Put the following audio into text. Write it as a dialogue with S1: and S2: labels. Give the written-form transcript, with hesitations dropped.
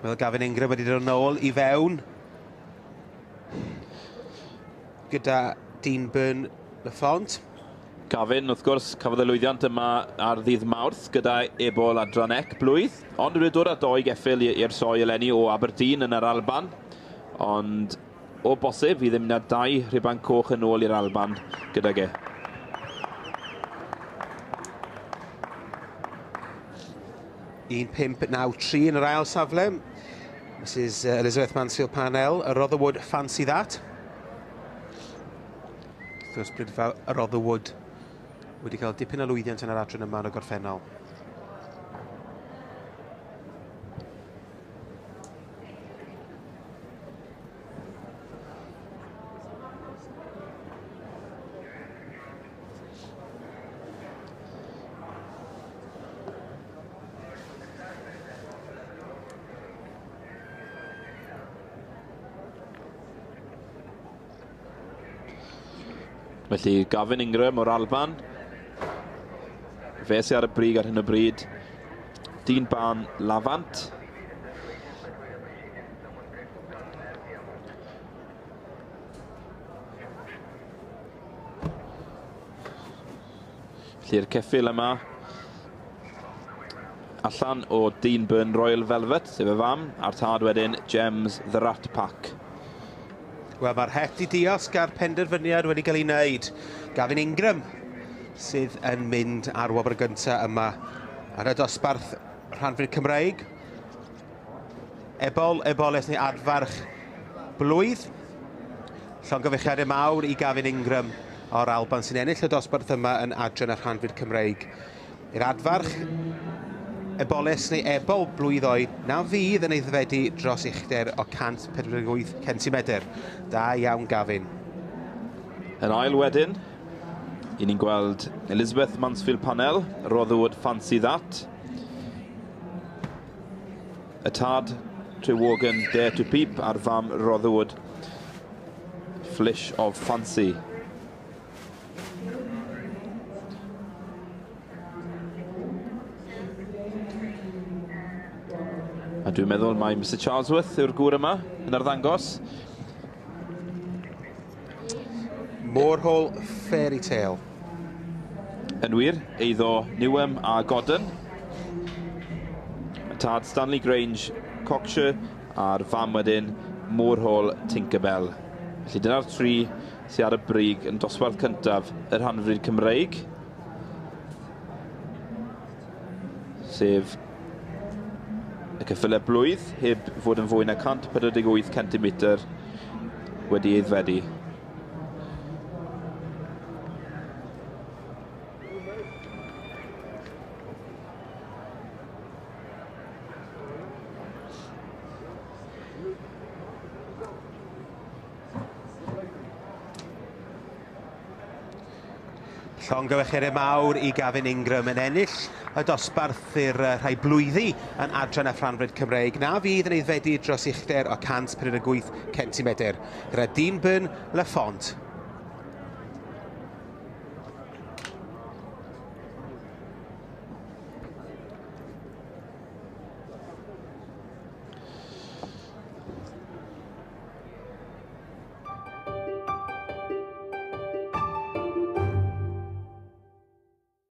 S1: Wel, Gavin Ingram wedi dod nôl I fewn. Gyda Dean Byrne Lafont.
S2: Gavin, wrth gwrs, cafodd y lwyddiant yma ar ddydd Mawrth gyda ebol adran ec blwydd. Ond wedi dod â 2 geffyl i'r soi eleni o Aberdeen yn yr Alban. Ond o bosib, fydd ddim na 2 rhiban coch yn ôl i'r Alban gyda ge.
S1: Un 5-9-3 yn yr ail safle. Mrs Elizabeth Mansfield Parnell, a Rotherwood Fancy That. Wrth gwrs, bryd fel y Rotherwood wedi cael dipyn o lwyddiant yn yr adran yma yn y gorffennol.
S2: Felly Gavin Ingram o'r Alban. Fe sy'n ar y brig ar hyn o bryd. Dean Byrne Lafont. Felly'r ceffyl yma allan o Dean Byrne Royal Velvet, sef y fam, a'r tad wedyn Gems The Rat Pack.
S1: Wel, mae'r het I diosg a'r penderfyniad wedi cael ei wneud. Gavin Ingram sydd yn mynd ar wobr gyntaf yma ar y dosbarth rhanfyd Cymreig. Eboles neu adfarch blwydd. Llongyfechiadau mawr I Gavin Ingram o'r Alban sy'n ennill y dosbarth yma yn adran y rhanfyd Cymreig. I'r adfarch Eboles neu ebol blwydd oed, na fydd yn eiddfedu dros uchder o 148 centimetr. Da iawn, Gavin.
S2: Yn ail wedyn, I ni'n gweld Elizabeth Mansfield Parnell, Rotherwood Fancy That. Y tad Trewogan Dare to Peep a'r fam Rotherwood Flish of Fancy. A dwi'n meddwl mae Mr Charlesworth yw'r gŵr yma yn arddangos.
S1: Moorhall Fairy Tale.
S2: Yn wir, eiddo Newham a Godden. Y tad Stanley Grange Cockshire a'r fam wedyn Moorhall Tinkerbell. Felly dyna'r 3 sydd ar y brig yn dosbarth cyntaf y rhanfyd Cymreig. Sef y ceffylau blwydd, heb fod yn fwy na 148 centimetr wedi eiddfedu.
S1: Llongyfechiadau mawr I Gavin Ingram yn ennill y dosbarth i'r rhai blwyddi yn adran y rhanfyd Cymreig. Na fydd yn eiddfedu dros uchder o 148 centimetr. Gyda Dean Byrne Lafont.